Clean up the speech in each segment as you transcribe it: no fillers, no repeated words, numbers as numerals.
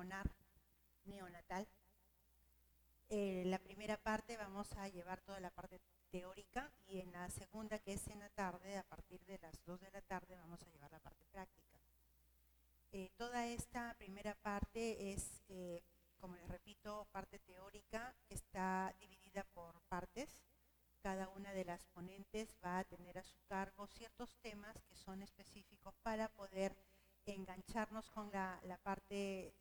cardiopulmonar neonatal. La primera parte vamos a llevar toda la parte teórica y en la segunda, que es en la tarde, a partir de las 2 de la tarde, vamos a llevar la parte práctica. Toda esta primera parte es, como les repito, parte teórica, que está dividida por partes. Cada una de las ponentes va a tener a su cargo ciertos temas que son específicos para poder engancharnos con la parte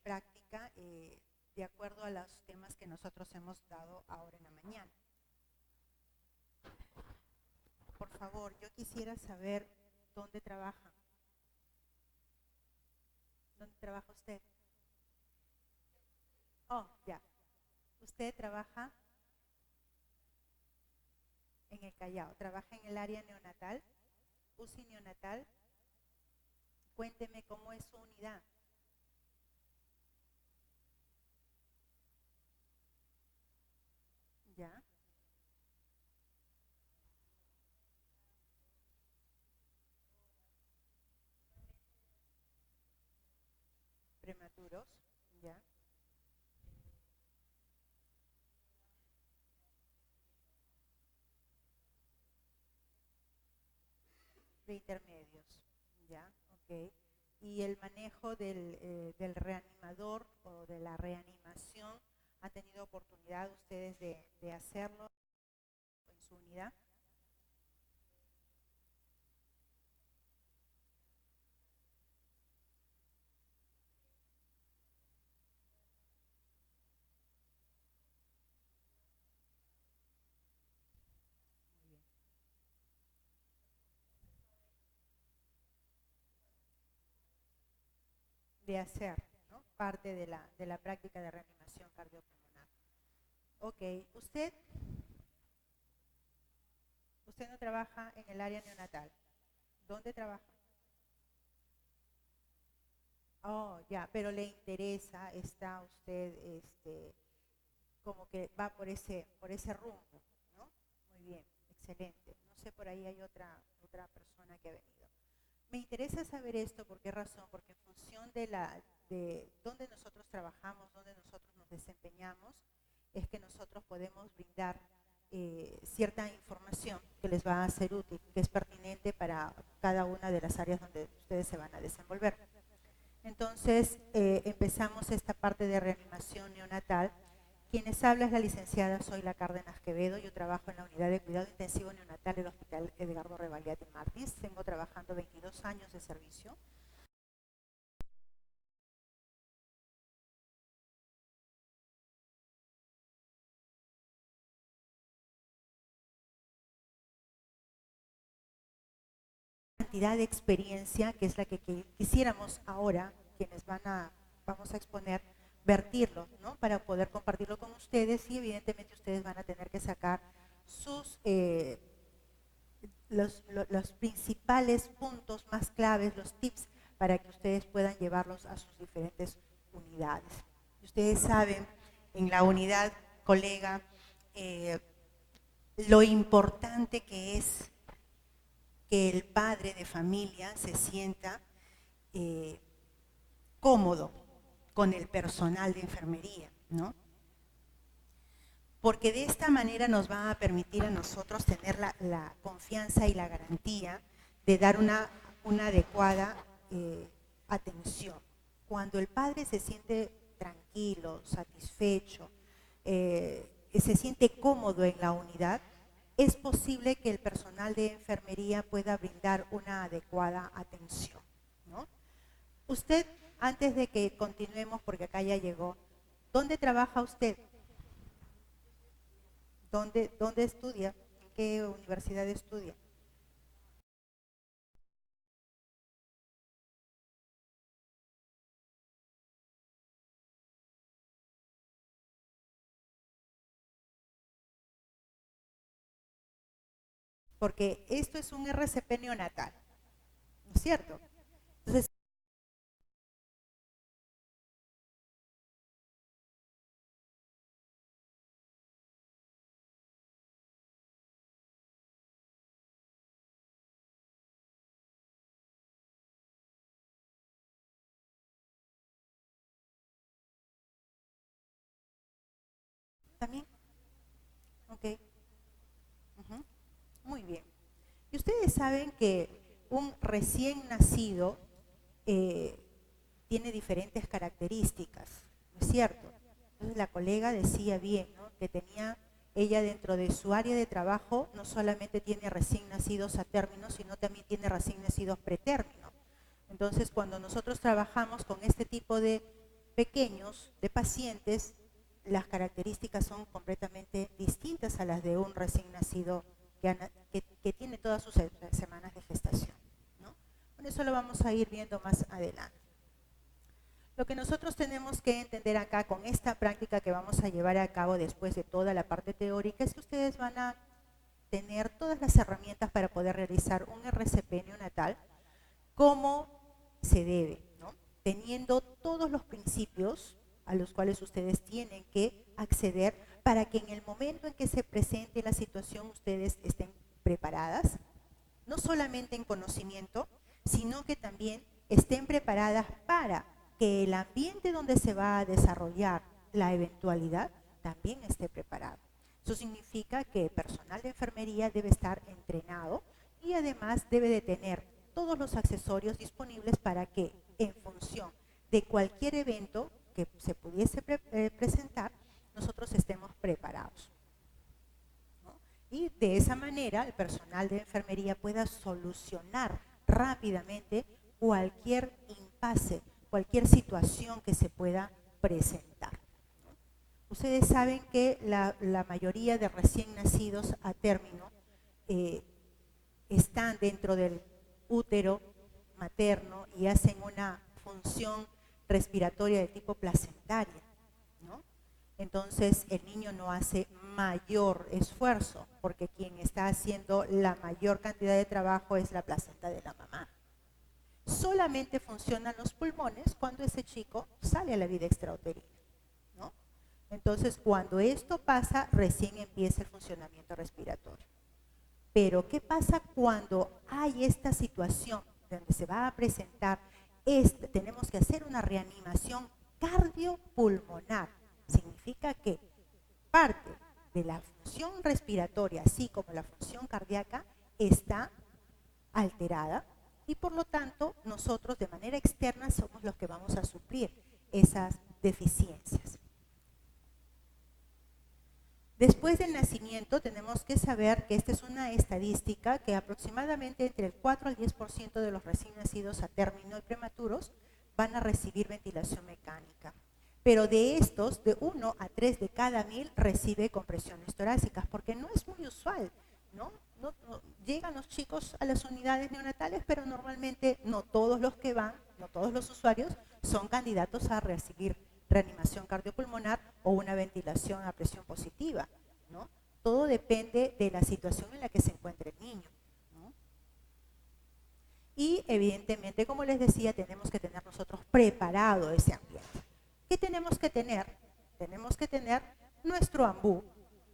práctica de acuerdo a los temas que nosotros hemos dado ahora en la mañana. Por favor, yo quisiera saber dónde trabaja. ¿Dónde trabaja usted? Oh, ya. Usted trabaja en el Callao, trabaja en el área neonatal, UCI neonatal. Cuénteme cómo es su unidad. Ya. Prematuros. Ya. De intermedios. Ya, ok. Y el manejo del reanimador o de la reanimación, ¿han tenido oportunidad ustedes de hacerlo en su unidad? Muy bien. De hacer, ¿no? Parte de la práctica de reanimación cardiopulmonar. Ok, usted no trabaja en el área neonatal. ¿Dónde trabaja? Oh, ya, pero le interesa, está usted, como que va por ese rumbo, ¿no? Muy bien, excelente. No sé, por ahí hay otra persona que ha venido. Me interesa saber esto, ¿por qué razón? Porque en función de dónde nosotros trabajamos, dónde nosotros nos desempeñamos, es que nosotros podemos brindar cierta información que les va a ser útil, que es pertinente para cada una de las áreas donde ustedes se van a desenvolver. Entonces, empezamos esta parte de reanimación neonatal. Quienes habla es la licenciada Zoila Cárdenas Quevedo. Yo trabajo en la unidad de cuidado intensivo neonatal del Hospital Edgardo Rebagliati Martins. Tengo trabajando 22 años de servicio. Cantidad de experiencia que es la que quisiéramos ahora, quienes vamos a exponer, vertirlo, ¿no? Para poder compartirlo con ustedes y evidentemente ustedes van a tener que sacar sus los principales puntos más claves, los tips para que ustedes puedan llevarlos a sus diferentes unidades. Ustedes saben, en la unidad, colega, eh, lo importante que es que el padre de familia se sienta eh, cómodo con el personal de enfermería, ¿no? Porque de esta manera nos va a permitir a nosotros tener la confianza y la garantía de dar una adecuada atención. Cuando el padre se siente tranquilo, satisfecho, se siente cómodo en la unidad, es posible que el personal de enfermería pueda brindar una adecuada atención, ¿no? Usted, antes de que continuemos, porque acá ya llegó, ¿dónde trabaja usted? ¿Dónde estudia? ¿En qué universidad estudia? Porque esto es un RCP neonatal, ¿no es cierto? Entonces, ¿También? Ok. Ujú. Muy bien. Y ustedes saben que un recién nacido tiene diferentes características, ¿no es cierto? Entonces la colega decía bien, ¿no? Que tenía ella dentro de su área de trabajo, no solamente tiene recién nacidos a término, sino también tiene recién nacidos pretérmino. Entonces cuando nosotros trabajamos con este tipo de pequeños, de pacientes, las características son completamente distintas a las de un recién nacido que tiene todas sus semanas de gestación, ¿no? Bueno, eso lo vamos a ir viendo más adelante. Lo que nosotros tenemos que entender acá con esta práctica que vamos a llevar a cabo después de toda la parte teórica es que ustedes van a tener todas las herramientas para poder realizar un RCP neonatal como se debe, ¿no? Teniendo todos los principios a los cuales ustedes tienen que acceder para que en el momento en que se presente la situación ustedes estén preparadas, no solamente en conocimiento, sino que también estén preparadas para que el ambiente donde se va a desarrollar la eventualidad también esté preparado. Eso significa que el personal de enfermería debe estar entrenado y además debe de tener todos los accesorios disponibles para que en función de cualquier evento que se pudiese presentar, nosotros estemos preparados, ¿no? Y de esa manera el personal de enfermería pueda solucionar rápidamente cualquier impasse, cualquier situación que se pueda presentar, ¿no? Ustedes saben que la mayoría de recién nacidos a término están dentro del útero materno y hacen una función respiratoria de tipo placentaria, ¿no? Entonces el niño no hace mayor esfuerzo porque quien está haciendo la mayor cantidad de trabajo es la placenta de la mamá. Solamente funcionan los pulmones cuando ese chico sale a la vida extrauterina, ¿no? Entonces cuando esto pasa recién empieza el funcionamiento respiratorio. Pero ¿qué pasa cuando hay esta situación donde se va a presentar tenemos que hacer una reanimación cardiopulmonar? Significa que parte de la función respiratoria, así como la función cardíaca, está alterada y por lo tanto nosotros de manera externa somos los que vamos a suplir esas deficiencias. Después del nacimiento tenemos que saber que esta es una estadística que aproximadamente entre el 4 al 10% de los recién nacidos a término y prematuros van a recibir ventilación mecánica. Pero de estos, de 1 a 3 de cada 1000 recibe compresiones torácicas, porque no es muy usual, ¿no? No llegan los chicos a las unidades neonatales, pero normalmente no todos los que van, no todos los usuarios son candidatos a recibir reanimación cardiopulmonar o una ventilación a presión positiva, ¿no? Todo depende de la situación en la que se encuentre el niño, ¿no? Y evidentemente, como les decía, tenemos que tener nosotros preparado ese ambiente. ¿Qué tenemos que tener? Tenemos que tener nuestro ambú,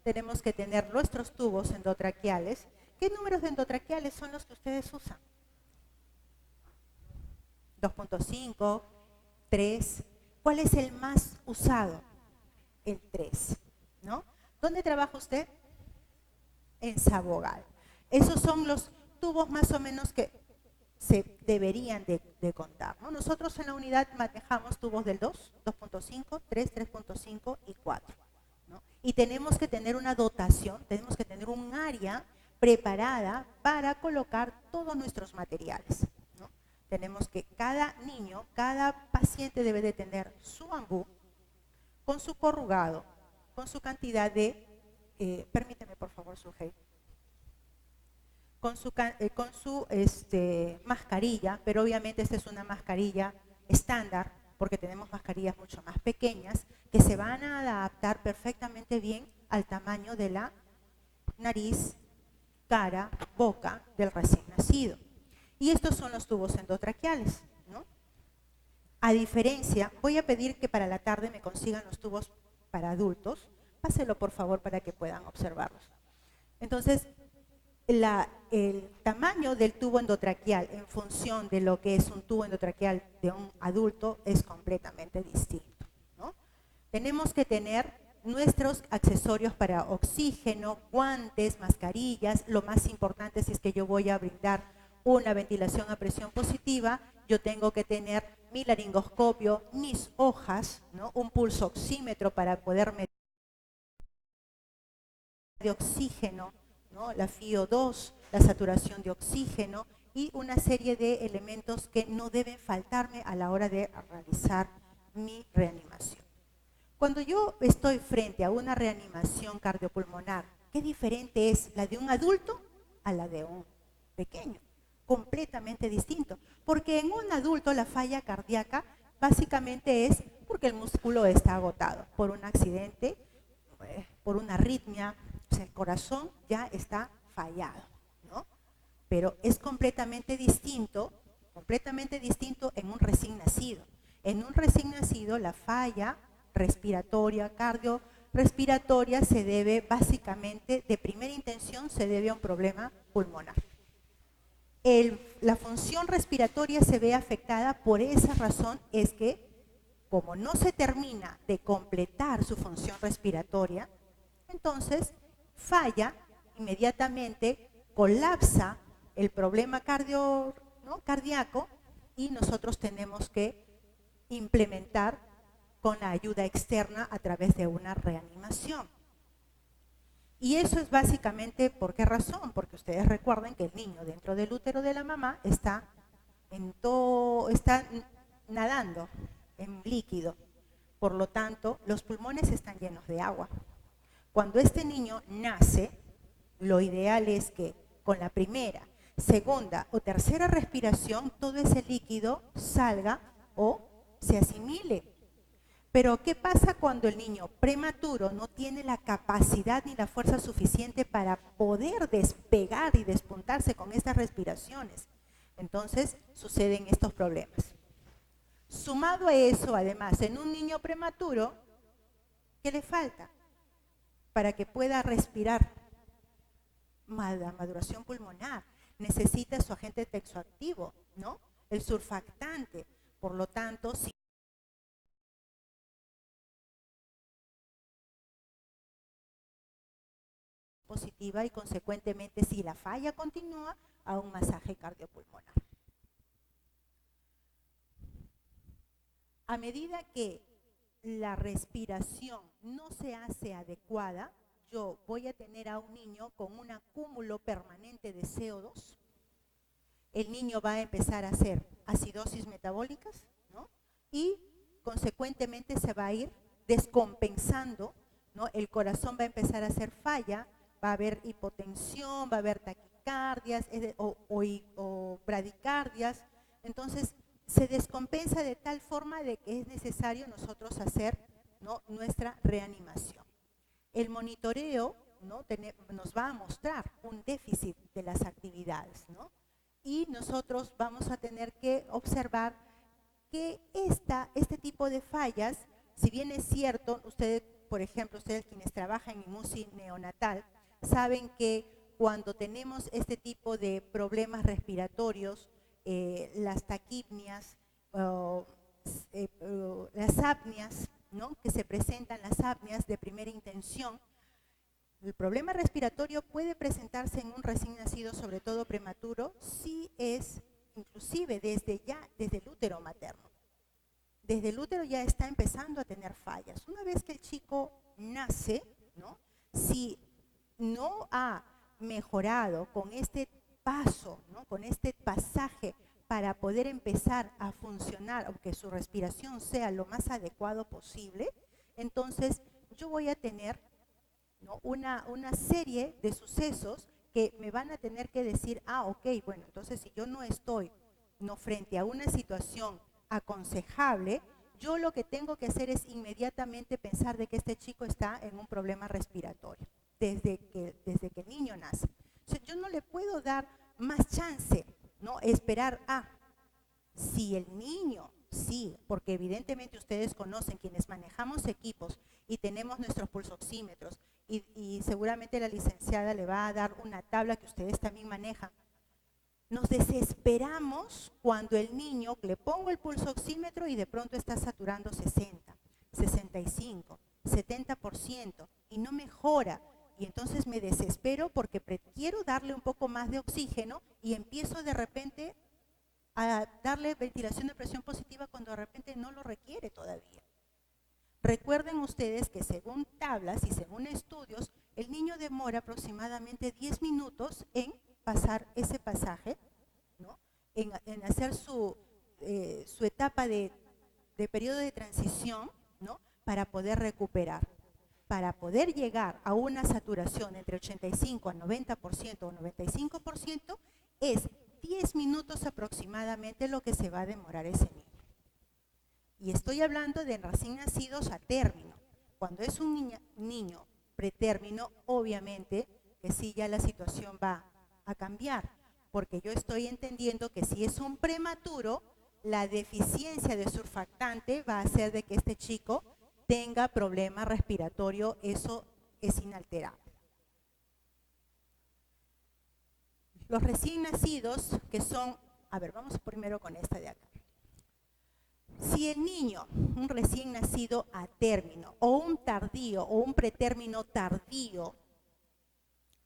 tenemos que tener nuestros tubos endotraqueales. ¿Qué números de endotraqueales son los que ustedes usan? 2.5, 3. ¿Cuál es el más usado? El 3, ¿no? ¿Dónde trabaja usted? En Sabogal. Esos son los tubos más o menos que se deberían de contar, ¿no? Nosotros en la unidad manejamos tubos del 2, 2.5, 3, 3.5 y 4, ¿no? Y tenemos que tener una dotación, tenemos que tener un área preparada para colocar todos nuestros materiales, ¿no? Tenemos que cada niño, cada paciente debe de tener su ambú con su corrugado, con su cantidad de, permíteme por favor, Sujei, con su mascarilla, pero obviamente esta es una mascarilla estándar, porque tenemos mascarillas mucho más pequeñas que se van a adaptar perfectamente bien al tamaño de la nariz, cara, boca del recién nacido. Y estos son los tubos endotraqueales, ¿no? A diferencia, voy a pedir que para la tarde me consigan los tubos para adultos. Páselo por favor para que puedan observarlos. Entonces, el tamaño del tubo endotraqueal en función de lo que es un tubo endotraqueal de un adulto es completamente distinto, ¿no? Tenemos que tener nuestros accesorios para oxígeno, guantes, mascarillas. Lo más importante, si es que yo voy a brindar una ventilación a presión positiva, yo tengo que tener mi laringoscopio, mis hojas, ¿no? Un pulso oxímetro para poder medir de oxígeno, ¿no? La FiO2, la saturación de oxígeno y una serie de elementos que no deben faltarme a la hora de realizar mi reanimación. Cuando yo estoy frente a una reanimación cardiopulmonar, ¿qué diferente es la de un adulto a la de un pequeño? Completamente distinto, porque en un adulto la falla cardíaca básicamente es porque el músculo está agotado por un accidente, por una arritmia, o sea, el corazón ya está fallado, ¿no? Pero es completamente distinto en un recién nacido. En un recién nacido la falla respiratoria, cardiorrespiratoria se debe básicamente, de primera intención, se debe a un problema pulmonar. La función respiratoria se ve afectada, por esa razón es que, como no se termina de completar su función respiratoria, entonces falla inmediatamente, colapsa el problema cardíaco y nosotros tenemos que implementar con la ayuda externa a través de una reanimación. Y eso es básicamente, ¿por qué razón? Porque ustedes recuerden que el niño dentro del útero de la mamá está nadando en líquido. Por lo tanto, los pulmones están llenos de agua. Cuando este niño nace, lo ideal es que con la primera, segunda o tercera respiración, todo ese líquido salga o se asimile. Pero ¿qué pasa cuando el niño prematuro no tiene la capacidad ni la fuerza suficiente para poder despegar y despuntarse con estas respiraciones? Entonces suceden estos problemas. Sumado a eso, además, en un niño prematuro, ¿qué le falta para que pueda respirar? La maduración pulmonar. Necesita su agente texoactivo, ¿no? El surfactante. Por lo tanto, si positiva y consecuentemente, si la falla continúa, a un masaje cardiopulmonar. A medida que la respiración no se hace adecuada, yo voy a tener a un niño con un acúmulo permanente de CO2. El niño va a empezar a hacer acidosis metabólicas, ¿no? Y consecuentemente se va a ir descompensando, ¿no? El corazón va a empezar a hacer falla, va a haber hipotensión, va a haber taquicardias o bradicardias. Entonces, se descompensa de tal forma de que es necesario nosotros hacer, ¿no?, nuestra reanimación. El monitoreo, ¿no?, nos va a mostrar un déficit de las actividades, ¿no? Y nosotros vamos a tener que observar que este tipo de fallas, si bien es cierto, ustedes, por ejemplo, ustedes quienes trabajan en UCI neonatal, saben que cuando tenemos este tipo de problemas respiratorios, las taquipnias, las apnias, ¿no?, que se presentan, las apnias de primera intención, el problema respiratorio puede presentarse en un recién nacido, sobre todo prematuro, si es inclusive desde el útero materno. Desde el útero ya está empezando a tener fallas. Una vez que el chico nace, ¿no?, si no ha mejorado con este paso, ¿no?, con este pasaje para poder empezar a funcionar, aunque su respiración sea lo más adecuado posible, entonces yo voy a tener, ¿no?, una serie de sucesos que me van a tener que decir, ok, bueno, entonces si yo no estoy frente a una situación aconsejable, yo lo que tengo que hacer es inmediatamente pensar de que este chico está en un problema respiratorio, desde que el niño nace. O sea, yo no le puedo dar más chance, ¿no?, esperar si el niño, sí, porque evidentemente ustedes conocen, quienes manejamos equipos y tenemos nuestros pulsoxímetros, y seguramente la licenciada le va a dar una tabla que ustedes también manejan. Nos desesperamos cuando el niño, le pongo el pulsoxímetro y de pronto está saturando 60, 65. 70%, y no mejora. Y entonces me desespero porque quiero darle un poco más de oxígeno y empiezo de repente a darle ventilación de presión positiva cuando de repente no lo requiere todavía. Recuerden ustedes que según tablas y según estudios, el niño demora aproximadamente 10 minutos en pasar ese pasaje, ¿no? en hacer su etapa de periodo de transición, ¿no? Para poder recuperar. Para poder llegar a una saturación entre 85 a 90% o 95%, es 10 minutos aproximadamente lo que se va a demorar ese niño. Y estoy hablando de recién nacidos a término. Cuando es un niño pretérmino, obviamente que sí ya la situación va a cambiar, porque yo estoy entendiendo que si es un prematuro, la deficiencia de surfactante va a hacer de que este chico tenga problema respiratorio, eso es inalterable. Los recién nacidos, que son, a ver, vamos primero con esta de acá. Si el niño, un recién nacido a término, o un tardío, o un pretérmino tardío,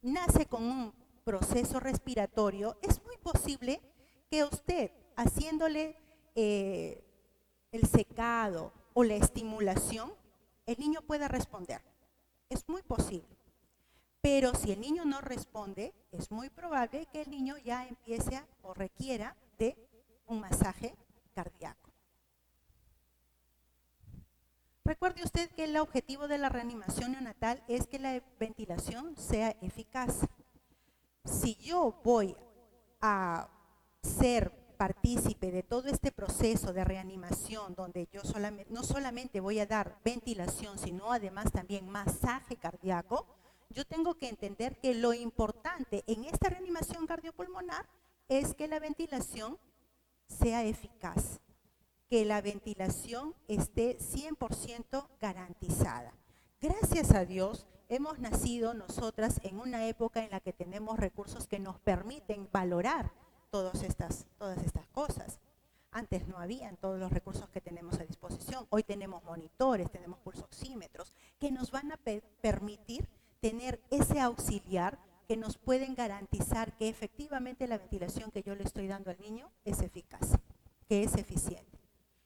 nace con un proceso respiratorio, es muy posible que usted, haciéndole el secado o la estimulación, el niño pueda responder. Es muy posible. Pero si el niño no responde, es muy probable que el niño ya empiece o requiera de un masaje cardíaco. Recuerde usted que el objetivo de la reanimación neonatal es que la ventilación sea eficaz. Si yo voy a ser partícipe de todo este proceso de reanimación, donde yo no solamente voy a dar ventilación, sino además también masaje cardíaco, yo tengo que entender que lo importante en esta reanimación cardiopulmonar es que la ventilación sea eficaz, que la ventilación esté 100% garantizada. Gracias a Dios, hemos nacido nosotras en una época en la que tenemos recursos que nos permiten valorar todas estas cosas. Antes no habían todos los recursos que tenemos a disposición. Hoy tenemos monitores, tenemos pulsoxímetros, que nos van a permitir tener ese auxiliar que nos pueden garantizar que efectivamente la ventilación que yo le estoy dando al niño es eficaz, que es eficiente.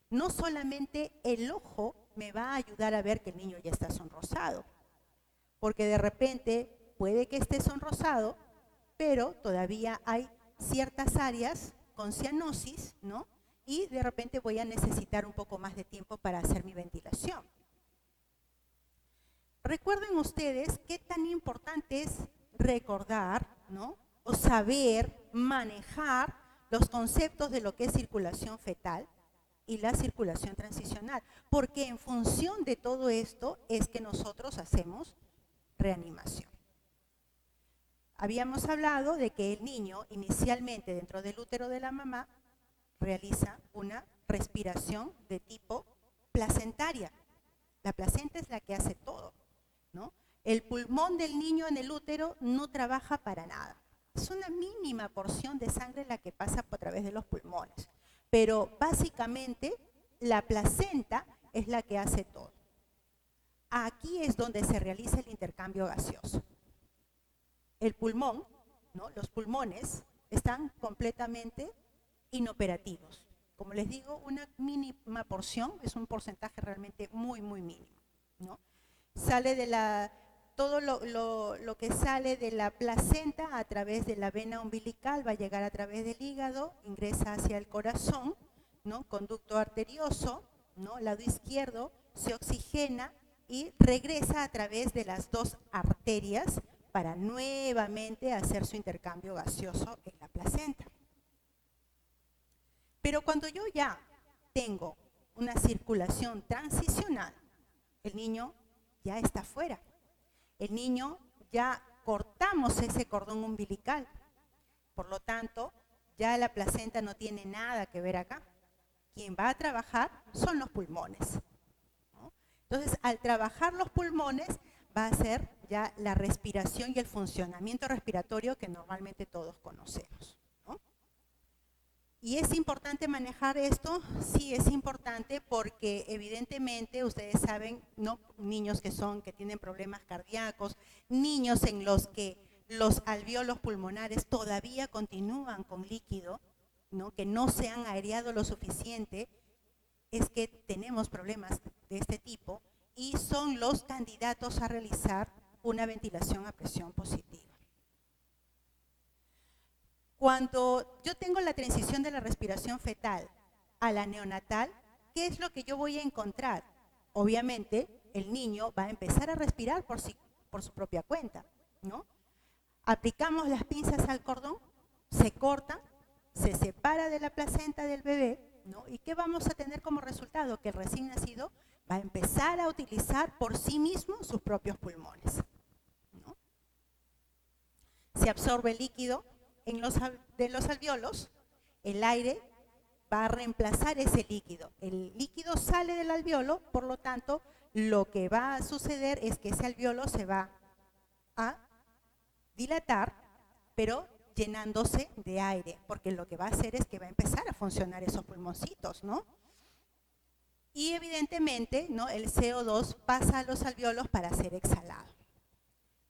No solamente el ojo me va a ayudar a ver que el niño ya está sonrosado, porque de repente puede que esté sonrosado, pero todavía hay ciertas áreas con cianosis, ¿no? Y de repente voy a necesitar un poco más de tiempo para hacer mi ventilación. Recuerden ustedes qué tan importante es recordar, ¿no? O saber manejar los conceptos de lo que es circulación fetal y la circulación transicional, porque en función de todo esto es que nosotros hacemos reanimación. Habíamos hablado de que el niño inicialmente dentro del útero de la mamá realiza una respiración de tipo placentaria. La placenta es la que hace todo, ¿no? El pulmón del niño en el útero no trabaja para nada. Es una mínima porción de sangre la que pasa a través de los pulmones. Pero básicamente la placenta es la que hace todo. Aquí es donde se realiza el intercambio gaseoso. El pulmón, ¿no? Los pulmones están completamente inoperativos. Como les digo, una mínima porción, es un porcentaje realmente muy, muy mínimo, ¿no? Sale de todo lo que sale de la placenta a través de la vena umbilical va a llegar a través del hígado, ingresa hacia el corazón, ¿no? Conducto arterioso, ¿no? Lado izquierdo, se oxigena y regresa a través de las dos arterias para nuevamente hacer su intercambio gaseoso en la placenta. Pero cuando yo ya tengo una circulación transicional, el niño ya está fuera. El niño ya cortamos ese cordón umbilical. Por lo tanto, ya la placenta no tiene nada que ver acá. Quien va a trabajar son los pulmones, ¿no? Entonces, al trabajar los pulmones, va a ser ya la respiración y el funcionamiento respiratorio que normalmente todos conocemos, ¿no? ¿Y es importante manejar esto? Sí, es importante porque evidentemente ustedes saben, ¿no? Niños que tienen problemas cardíacos, niños en los que los alvéolos pulmonares todavía continúan con líquido, ¿no? Que no se han aereado lo suficiente, es que tenemos problemas de este tipo y son los candidatos a realizar una ventilación a presión positiva. Cuando yo tengo la transición de la respiración fetal a la neonatal, ¿qué es lo que yo voy a encontrar? Obviamente, el niño va a empezar a respirar por su propia cuenta, ¿no? Aplicamos las pinzas al cordón, se cortan, se separa de la placenta del bebé, ¿no? ¿Y qué vamos a tener como resultado? Que el recién nacido va a empezar a utilizar por sí mismo sus propios pulmones, ¿no? Se absorbe el líquido de los alvéolos, el aire va a reemplazar ese líquido. El líquido sale del alvéolo, por lo tanto, lo que va a suceder es que ese alvéolo se va a dilatar, pero llenándose de aire, porque lo que va a hacer es que va a empezar a funcionar esos pulmoncitos, ¿no? Y evidentemente, ¿no? El CO2 pasa a los alvéolos para ser exhalado.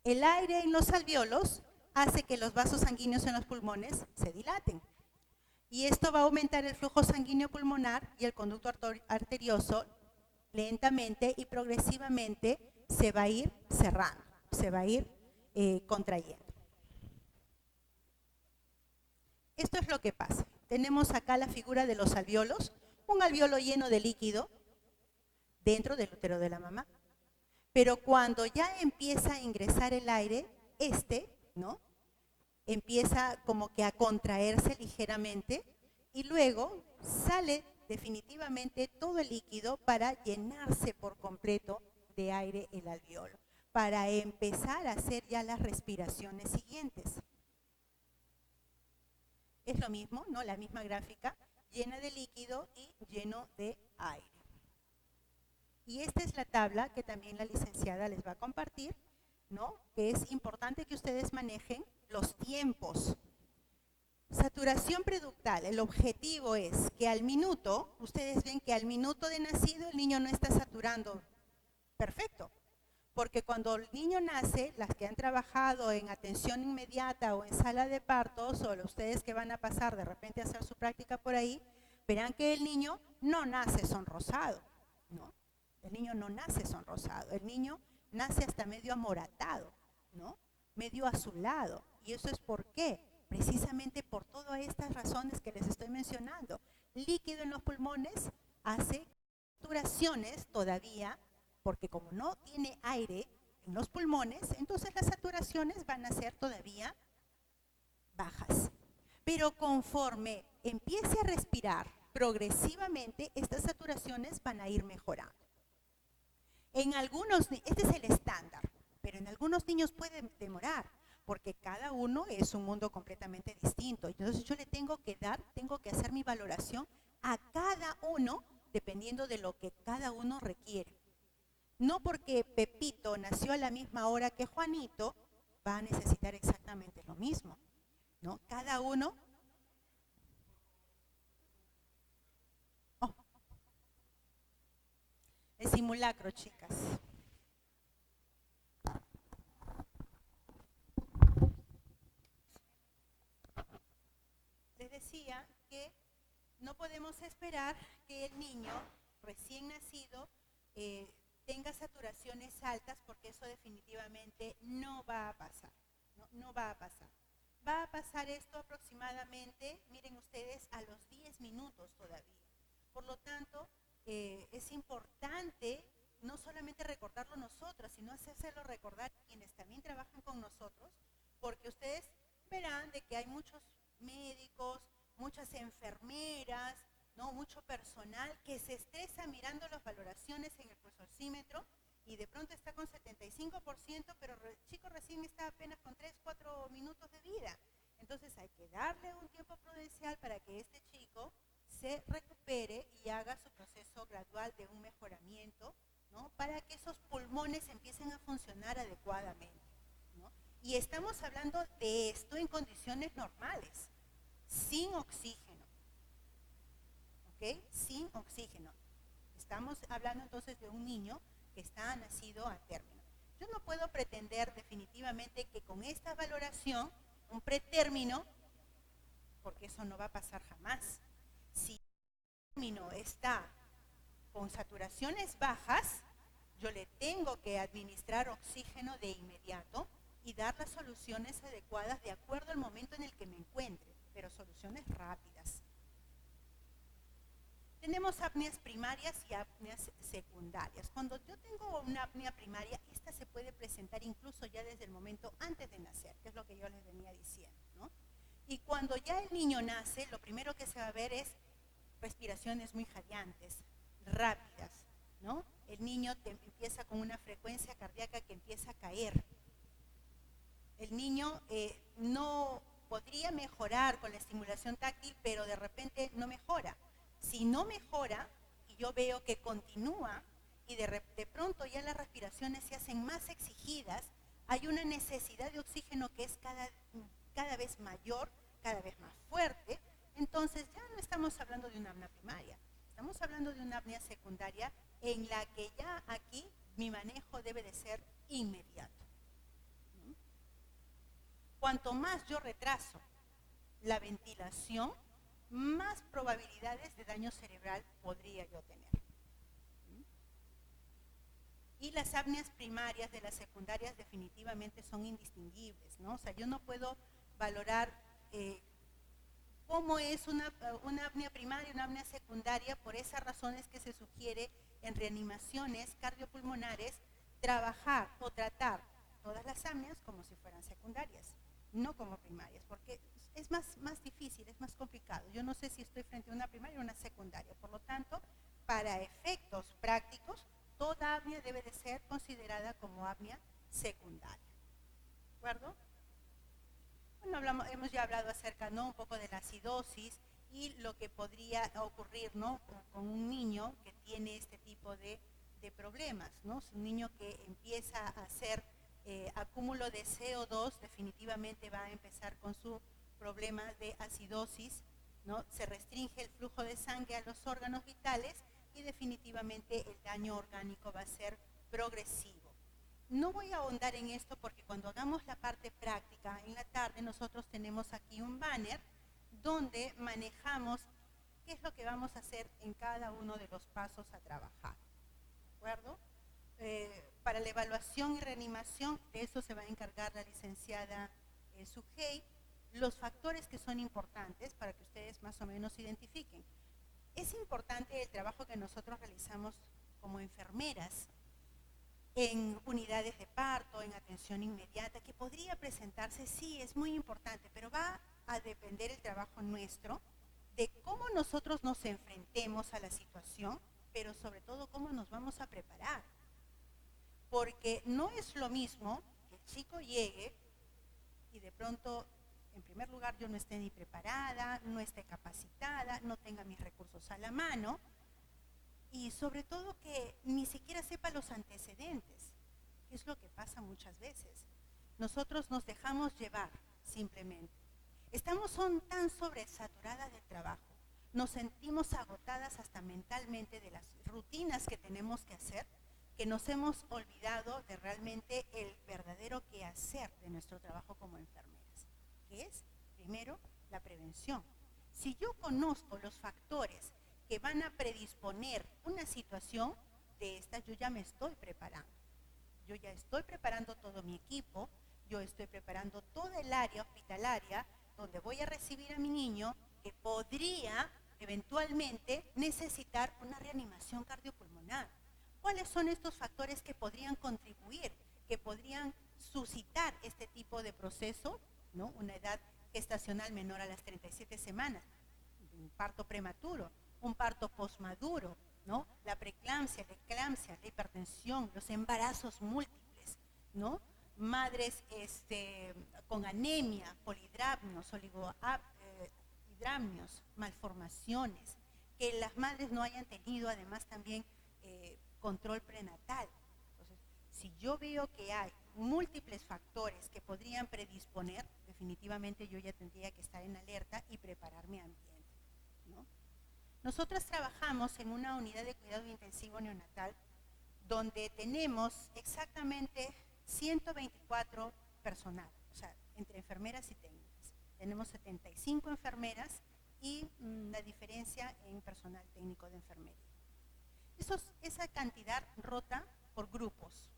El aire en los alvéolos hace que los vasos sanguíneos en los pulmones se dilaten. Y esto va a aumentar el flujo sanguíneo pulmonar y el conducto arterioso lentamente y progresivamente se va a ir cerrando, se va a ir contrayendo. Esto es lo que pasa. Tenemos acá la figura de los alvéolos, un alvéolo lleno de líquido dentro del útero de la mamá. Pero cuando ya empieza a ingresar el aire, ¿no? Empieza como que a contraerse ligeramente y luego sale definitivamente todo el líquido para llenarse por completo de aire el alvéolo, para empezar a hacer ya las respiraciones siguientes. Es lo mismo, ¿no? La misma gráfica, llena de líquido y lleno de aire. Y esta es la tabla que también la licenciada les va a compartir, ¿no? Que es importante que ustedes manejen los tiempos. Saturación preductal, el objetivo es que al minuto, ustedes ven que al minuto de nacido el niño no está saturando. Perfecto. Porque cuando el niño nace, las que han trabajado en atención inmediata o en sala de partos, o ustedes que van a pasar de repente a hacer su práctica por ahí, verán que el niño no nace sonrosado, ¿no? El niño no nace sonrosado, el niño nace hasta medio amoratado, ¿no? Medio azulado. ¿Y eso es por qué? Precisamente por todas estas razones que les estoy mencionando. Líquido en los pulmones hace saturaciones todavía, porque como no tiene aire en los pulmones, entonces las saturaciones van a ser todavía bajas. Pero conforme empiece a respirar progresivamente, estas saturaciones van a ir mejorando. En algunos, este es el estándar, pero en algunos niños puede demorar, porque cada uno es un mundo completamente distinto. Entonces yo le tengo que hacer mi valoración a cada uno, dependiendo de lo que cada uno requiere. No porque Pepito nació a la misma hora que Juanito, va a necesitar exactamente lo mismo, ¿no? Cada uno. Oh, el simulacro, chicas. Les decía que no podemos esperar que el niño recién nacido tenga saturaciones altas, porque eso definitivamente no va a pasar, no va a pasar. Va a pasar esto aproximadamente, miren ustedes, a los 10 minutos todavía. Por lo tanto, es importante no solamente recordarlo nosotros, sino hacérselo recordar a quienes también trabajan con nosotros, porque ustedes verán de que hay muchos médicos, muchas enfermeras, ¿no? Mucho personal que se estresa mirando las valoraciones en el pulsómetro y de pronto está con 75%, pero el chico recién está apenas con 3-4 minutos de vida. Entonces hay que darle un tiempo prudencial para que este chico se recupere y haga su proceso gradual de un mejoramiento, ¿no? Para que esos pulmones empiecen a funcionar adecuadamente, ¿no? Y estamos hablando de esto en condiciones normales, sin oxígeno. ¿ok? Sin oxígeno. Estamos hablando entonces de un niño que está nacido a término. Yo no puedo pretender definitivamente que con esta valoración, un pretérmino, porque eso no va a pasar jamás. Si el término está con saturaciones bajas, yo le tengo que administrar oxígeno de inmediato y dar las soluciones adecuadas de acuerdo al momento en el que me encuentre, pero soluciones rápidas. Tenemos apneas primarias y apneas secundarias. Cuando yo tengo una apnea primaria, esta se puede presentar incluso ya desde el momento antes de nacer, que es lo que yo les venía diciendo, ¿no? Y cuando ya el niño nace, lo primero que se va a ver es respiraciones muy jadeantes, rápidas, ¿no? El niño empieza con una frecuencia cardíaca que empieza a caer. El niño no podría mejorar con la estimulación táctil, pero de repente no mejora. Si no mejora y yo veo que continúa y de pronto ya las respiraciones se hacen más exigidas, hay una necesidad de oxígeno que es cada vez mayor, cada vez más fuerte, entonces ya no estamos hablando de una apnea primaria, estamos hablando de una apnea secundaria en la que ya aquí mi manejo debe de ser inmediato. Cuanto más yo retraso la ventilación, más probabilidades de daño cerebral podría yo tener. Y las apneas primarias de las secundarias definitivamente son indistinguibles, ¿no? O sea, yo no puedo valorar cómo es una apnea primaria y una apnea secundaria por esas razones que se sugiere en reanimaciones cardiopulmonares trabajar o tratar todas las apneas como si fueran secundarias, no como primarias, porque es más difícil, es más complicado. Yo no sé si estoy frente a una primaria o una secundaria. Por lo tanto, para efectos prácticos, toda apnea debe de ser considerada como apnea secundaria. ¿De acuerdo? Bueno, hemos ya hablado acerca, ¿no?, un poco de la acidosis y lo que podría ocurrir, ¿no?, con un niño que tiene este tipo de problemas, ¿no? Es un niño que empieza a hacer acúmulo de CO2, definitivamente va a empezar con su problema de acidosis, ¿no? Se restringe el flujo de sangre a los órganos vitales y definitivamente el daño orgánico va a ser progresivo. No voy a ahondar en esto porque cuando hagamos la parte práctica en la tarde nosotros tenemos aquí un banner donde manejamos qué es lo que vamos a hacer en cada uno de los pasos a trabajar. ¿De acuerdo? Para la evaluación y reanimación, de eso se va a encargar la licenciada Sujei, los factores que son importantes para que ustedes más o menos identifiquen. Es importante el trabajo que nosotros realizamos como enfermeras en unidades de parto, en atención inmediata, que podría presentarse, sí, es muy importante, pero va a depender el trabajo nuestro de cómo nosotros nos enfrentemos a la situación, pero sobre todo cómo nos vamos a preparar. Porque no es lo mismo que el chico llegue y de pronto, en primer lugar, yo no esté ni preparada, no esté capacitada, no tenga mis recursos a la mano y sobre todo que ni siquiera sepa los antecedentes, que es lo que pasa muchas veces. Nosotros nos dejamos llevar simplemente. Estamos tan sobresaturadas de trabajo, nos sentimos agotadas hasta mentalmente de las rutinas que tenemos que hacer, que nos hemos olvidado de realmente el verdadero quehacer de nuestro trabajo como enfermeras, que es, primero, la prevención. Si yo conozco los factores que van a predisponer una situación de esta, yo ya me estoy preparando. Yo ya estoy preparando todo mi equipo, yo estoy preparando toda el área hospitalaria donde voy a recibir a mi niño que podría eventualmente necesitar una reanimación cardiopulmonar. ¿Cuáles son estos factores que podrían contribuir, que podrían suscitar este tipo de proceso, ¿no? Una edad gestacional menor a las 37 semanas, un parto prematuro, un parto posmaduro, ¿no? La preeclampsia, la eclampsia, la hipertensión, los embarazos múltiples, ¿no? Madres con anemia, polidramnios, oligohidramnios, malformaciones, que las madres no hayan tenido además también control prenatal. Entonces, si yo veo que hay múltiples factores que podrían predisponer, definitivamente yo ya tendría que estar en alerta y preparar mi ambiente, ¿no? Nosotros trabajamos en una unidad de cuidado intensivo neonatal donde tenemos exactamente 124 personal, o sea, entre enfermeras y técnicas. Tenemos 75 enfermeras y la diferencia en personal técnico de enfermería. Esa cantidad rota por grupos.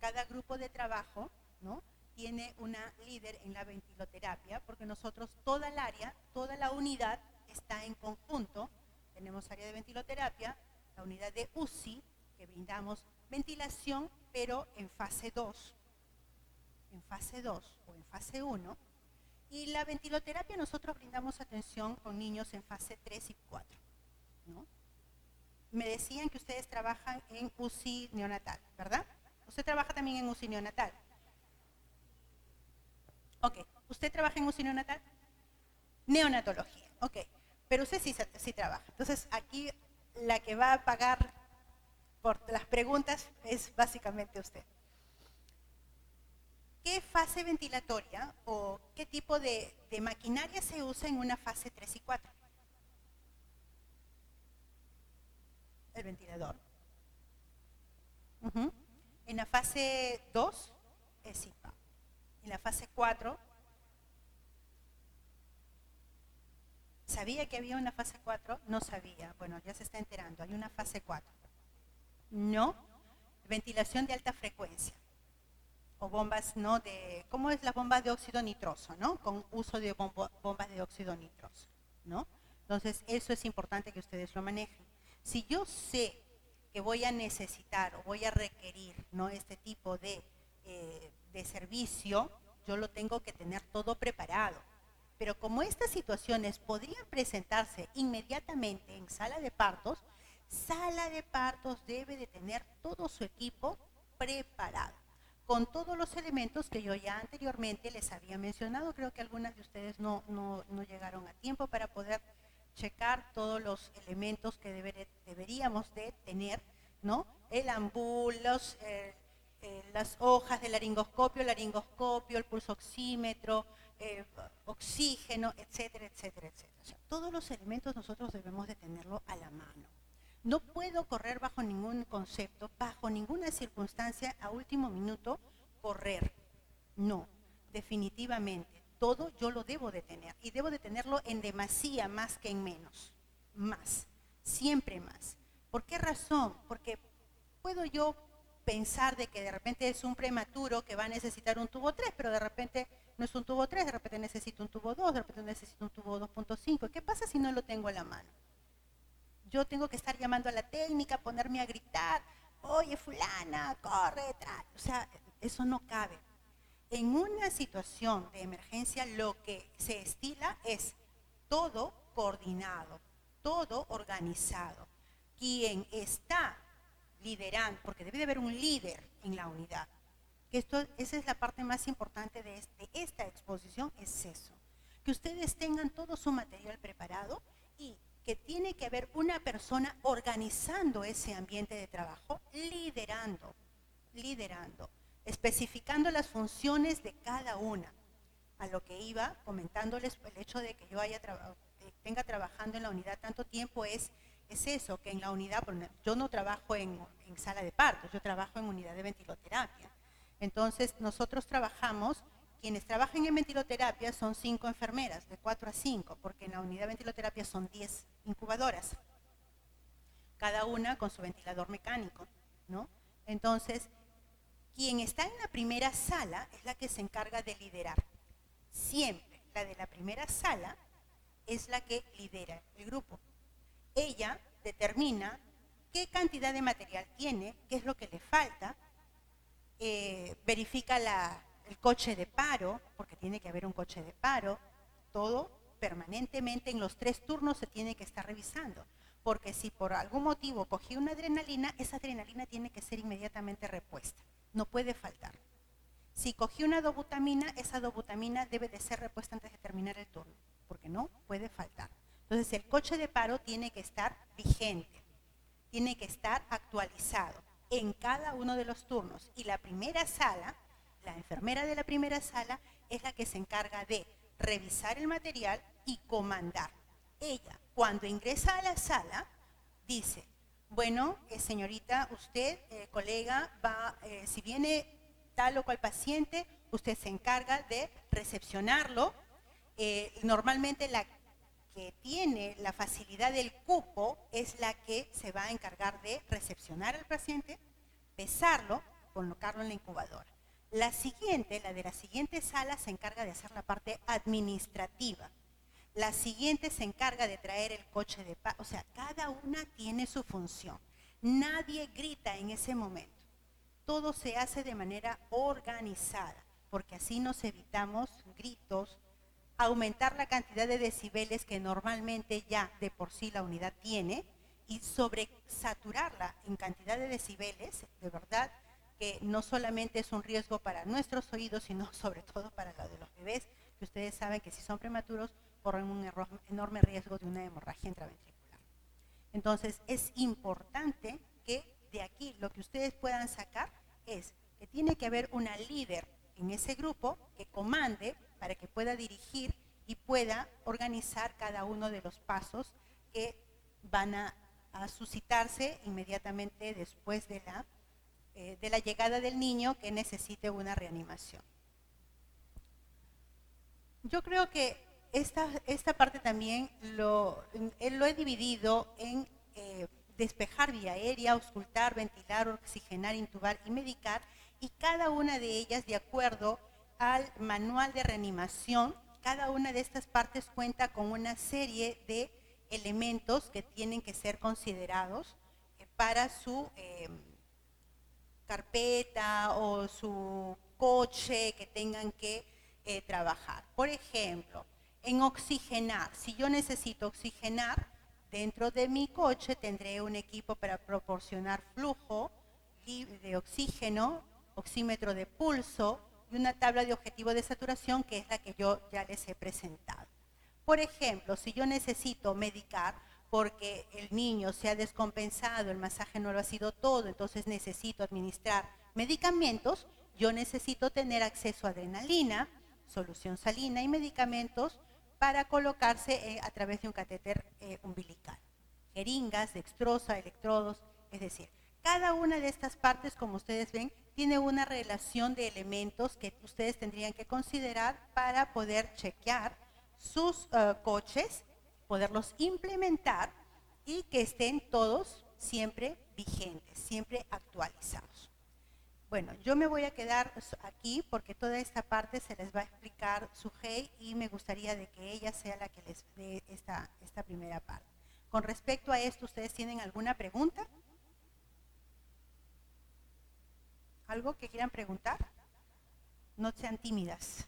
Cada grupo de trabajo, ¿no?, tiene una líder en la ventiloterapia, porque nosotros, toda el área, toda la unidad está en conjunto. Tenemos área de ventiloterapia, la unidad de UCI, que brindamos ventilación, pero en fase 2 o en fase 1. Y la ventiloterapia nosotros brindamos atención con niños en fase 3 y 4, ¿no? Me decían que ustedes trabajan en UCI neonatal, ¿verdad? ¿Usted trabaja también en UCI neonatal? Ok. ¿Usted trabaja en UCI neonatal? Neonatología, ok. Pero usted sí trabaja. Entonces, aquí la que va a pagar por las preguntas es básicamente usted. ¿Qué fase ventilatoria o qué tipo de maquinaria se usa en una fase 3 y 4? El ventilador. En la fase 2 es IPA. En la fase 4, ¿sabía que había una fase 4? No sabía. Bueno, ya se está enterando. Hay una fase 4. No. Ventilación de alta frecuencia. O bombas, ¿no?, de, ¿cómo es las bombas de óxido nitroso, ¿no? Con uso de bombas de óxido nitroso, ¿no? Entonces, eso es importante que ustedes lo manejen. Si yo sé que voy a necesitar o voy a requerir, ¿no?, este tipo de servicio, yo lo tengo que tener todo preparado. Pero como estas situaciones podrían presentarse inmediatamente en sala de partos debe de tener todo su equipo preparado, con todos los elementos que yo ya anteriormente les había mencionado. Creo que algunas de ustedes no llegaron a tiempo para poder checar todos los elementos que deberíamos de tener, ¿no? El ambul, las hojas del laringoscopio, el pulsoxímetro, oxígeno, etcétera, etcétera, etcétera. O sea, todos los elementos nosotros debemos de tenerlo a la mano. No puedo correr bajo ningún concepto, bajo ninguna circunstancia, a último minuto, correr. No, definitivamente. Todo yo lo debo de tener. Y debo de tenerlo en demasía más que en menos. Más. Siempre más. ¿Por qué razón? Porque puedo yo pensar de que de repente es un prematuro que va a necesitar un tubo 3, pero de repente no es un tubo 3, de repente necesito un tubo 2, de repente necesito un tubo 2.5. ¿Qué pasa si no lo tengo a la mano? Yo tengo que estar llamando a la técnica, ponerme a gritar, oye, fulana, corre, trae. O sea, eso no cabe. En una situación de emergencia lo que se estila es todo coordinado, todo organizado. Quien está liderando, porque debe de haber un líder en la unidad. Esa es la parte más importante de esta exposición, es eso. Que ustedes tengan todo su material preparado y que tiene que haber una persona organizando ese ambiente de trabajo, liderando, especificando las funciones de cada una. A lo que iba comentándoles, el hecho de que yo tenga trabajando en la unidad tanto tiempo es eso, que en la unidad, yo no trabajo en sala de partos, yo trabajo en unidad de ventiloterapia. Entonces, nosotros trabajamos, quienes trabajan en ventiloterapia son 5 enfermeras, de 4 a 5, porque en la unidad de ventiloterapia son 10 incubadoras, cada una con su ventilador mecánico, ¿no? Entonces, quien está en la primera sala es la que se encarga de liderar. Siempre la de la primera sala es la que lidera el grupo. Ella determina qué cantidad de material tiene, qué es lo que le falta, verifica el coche de paro, porque tiene que haber un coche de paro, todo permanentemente en los 3 turnos se tiene que estar revisando, porque si por algún motivo cogí una adrenalina, esa adrenalina tiene que ser inmediatamente repuesta, no puede faltar. Si cogí una dobutamina, esa dobutamina debe de ser repuesta antes de terminar el turno, porque no puede faltar. Entonces el coche de paro tiene que estar vigente, tiene que estar actualizado en cada uno de los turnos. Y la primera sala, la enfermera de la primera sala, es la que se encarga de revisar el material y comandar. ella, cuando ingresa a la sala, dice, bueno, señorita, usted, colega, si viene tal o cual paciente, usted se encarga de recepcionarlo. Normalmente la que tiene la facilidad del cupo es la que se va a encargar de recepcionar al paciente, pesarlo, colocarlo en la incubadora. La siguiente, la de la siguiente sala, se encarga de hacer la parte administrativa. La siguiente se encarga de traer el coche de paz. O sea, cada una tiene su función. Nadie grita en ese momento. Todo se hace de manera organizada, porque así nos evitamos gritos, aumentar la cantidad de decibeles que normalmente ya de por sí la unidad tiene y sobresaturarla en cantidad de decibeles, de verdad que no solamente es un riesgo para nuestros oídos, sino sobre todo para los de los bebés, que ustedes saben que si son prematuros corren un enorme riesgo de una hemorragia intraventricular. Entonces es importante que de aquí lo que ustedes puedan sacar es que tiene que haber una líder en ese grupo que comande para que pueda dirigir y pueda organizar cada uno de los pasos que van a suscitarse inmediatamente después de la llegada del niño que necesite una reanimación. Yo creo que esta parte también lo he dividido en despejar vía aérea, auscultar, ventilar, oxigenar, intubar y medicar, y cada una de ellas de acuerdo al manual de reanimación. Cada una de estas partes cuenta con una serie de elementos que tienen que ser considerados para su carpeta o su coche que tengan que trabajar. Por ejemplo, en oxigenar, si yo necesito oxigenar, dentro de mi coche tendré un equipo para proporcionar flujo de oxígeno, oxímetro de pulso y una tabla de objetivo de saturación que es la que yo ya les he presentado. Por ejemplo, si yo necesito medicar porque el niño se ha descompensado, el masaje no lo ha sido todo, entonces necesito administrar medicamentos, yo necesito tener acceso a adrenalina, solución salina y medicamentos para colocarse a través de un catéter umbilical. Jeringas, dextrosa, electrodos, es decir, cada una de estas partes, como ustedes ven, tiene una relación de elementos que ustedes tendrían que considerar para poder chequear sus coches, poderlos implementar y que estén todos siempre vigentes, siempre actualizados. Bueno, yo me voy a quedar aquí porque toda esta parte se les va a explicar Sujei y me gustaría de que ella sea la que les dé esta primera parte. Con respecto a esto, ¿ustedes tienen alguna pregunta? ¿Algo que quieran preguntar? No sean tímidas.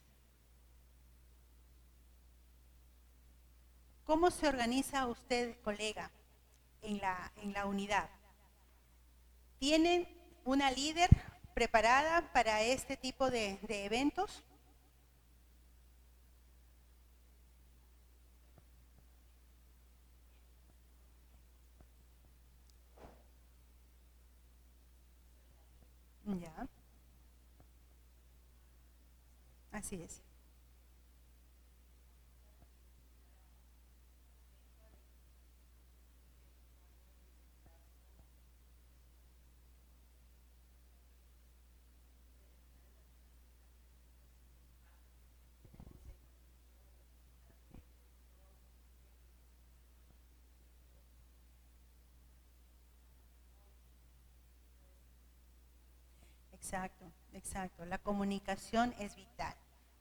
¿Cómo se organiza usted, colega, en la unidad? ¿Tienen una líder preparada para este tipo de eventos? Ya. Así es. Exacto, exacto. La comunicación es vital,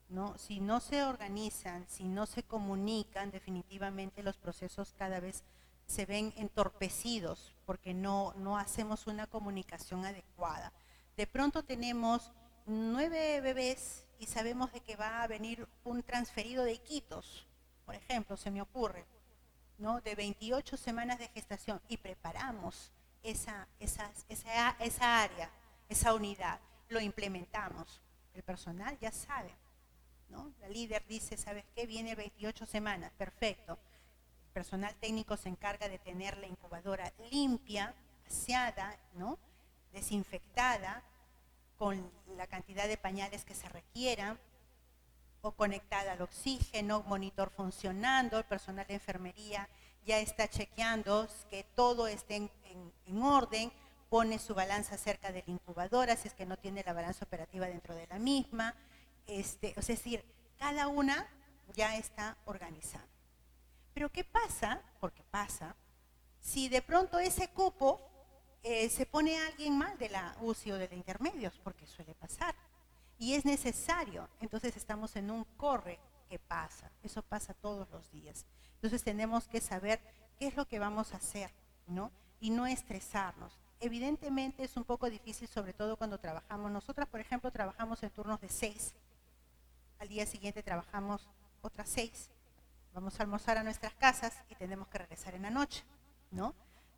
¿no? Si no se organizan, si no se comunican, definitivamente los procesos cada vez se ven entorpecidos porque no hacemos una comunicación adecuada. De pronto tenemos 9 bebés y sabemos de que va a venir un transferido de Iquitos, por ejemplo, se me ocurre, ¿no? De 28 semanas de gestación y preparamos esa área, esa unidad, lo implementamos. El personal ya sabe, ¿no? La líder dice, ¿sabes qué? Viene 28 semanas, perfecto. El personal técnico se encarga de tener la incubadora limpia, aseada, ¿no? Desinfectada, con la cantidad de pañales que se requieran. o conectada al oxígeno, monitor funcionando, el personal de enfermería ya está chequeando que todo esté en orden, pone su balanza cerca de la incubadora, si es que no tiene la balanza operativa dentro de la misma, es decir, cada una ya está organizada. Pero ¿qué pasa? Porque pasa, si de pronto ese cupo se pone alguien mal de la UCI o de la intermedios, porque suele pasar, y es necesario, entonces estamos en un corre que pasa, eso pasa todos los días. Entonces tenemos que saber qué es lo que vamos a hacer, ¿no? Y no estresarnos. Evidentemente es un poco difícil, sobre todo cuando trabajamos. Nosotras, por ejemplo, trabajamos en turnos de 6. Al día siguiente trabajamos otras 6. Vamos a almorzar a nuestras casas y tenemos que regresar en la noche, ¿no?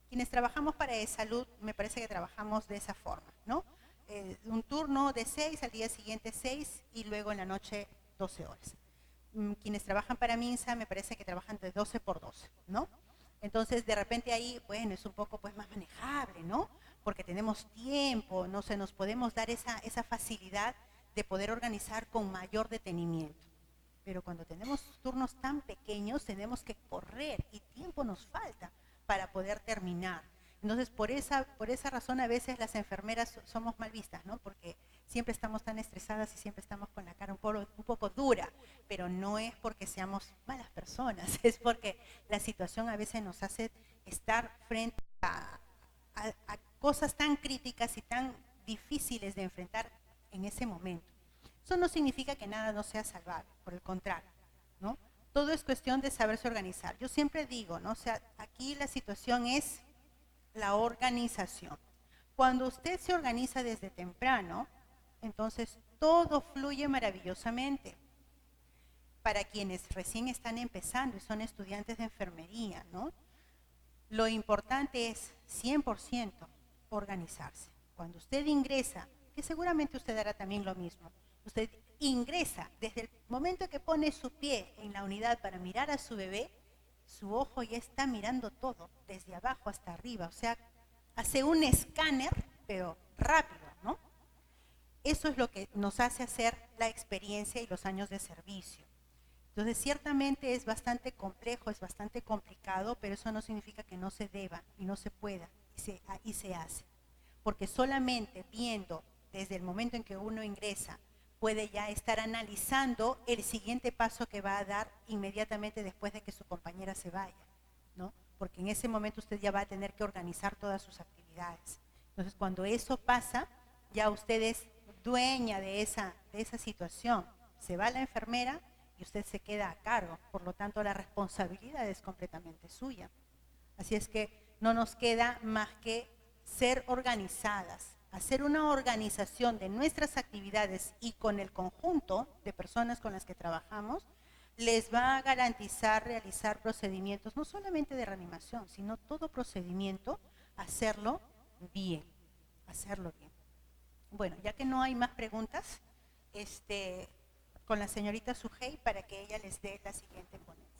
Quienes trabajamos para salud, me parece que trabajamos de esa forma, ¿no? Un turno de 6, al día siguiente 6 y luego en la noche 12 horas. Quienes trabajan para MINSA me parece que trabajan de 12 por 12, ¿no? Entonces, de repente ahí, bueno, es un poco pues más manejable, ¿no? Porque tenemos tiempo, no se nos podemos dar esa facilidad de poder organizar con mayor detenimiento. Pero cuando tenemos turnos tan pequeños, tenemos que correr y tiempo nos falta para poder terminar. Entonces, por esa razón, a veces las enfermeras somos mal vistas, ¿no? Porque siempre estamos tan estresadas y siempre estamos con la cara un poco dura, pero no es porque seamos malas personas, es porque la situación a veces nos hace estar frente a cosas tan críticas y tan difíciles de enfrentar en ese momento. Eso no significa que nada no sea salvable, por el contrario, ¿no? Todo es cuestión de saberse organizar. Yo siempre digo, ¿no? O sea, aquí la situación es la organización. Cuando usted se organiza desde temprano, entonces todo fluye maravillosamente. Para quienes recién están empezando y son estudiantes de enfermería, ¿no? Lo importante es 100% organizarse. Cuando usted ingresa, que seguramente usted hará también lo mismo, usted ingresa desde el momento que pone su pie en la unidad para mirar a su bebé, su ojo ya está mirando todo, desde abajo hasta arriba, o sea, hace un escáner, pero rápido, ¿no? Eso es lo que nos hace hacer la experiencia y los años de servicio. Entonces, ciertamente es bastante complejo, es bastante complicado, pero eso no significa que no se deba y no se pueda, y se hace. Porque solamente viendo desde el momento en que uno ingresa, puede ya estar analizando el siguiente paso que va a dar inmediatamente después de que su compañera se vaya, ¿no? Porque en ese momento usted ya va a tener que organizar todas sus actividades. Entonces, cuando eso pasa, ya usted es dueña de esa situación. Se va la enfermera y usted se queda a cargo. Por lo tanto, la responsabilidad es completamente suya. Así es que no nos queda más que ser organizadas, hacer una organización de nuestras actividades y con el conjunto de personas con las que trabajamos, les va a garantizar realizar procedimientos, no solamente de reanimación, sino todo procedimiento, hacerlo bien, hacerlo bien. Bueno, ya que no hay más preguntas, con la señorita Sujei para que ella les dé la siguiente ponencia.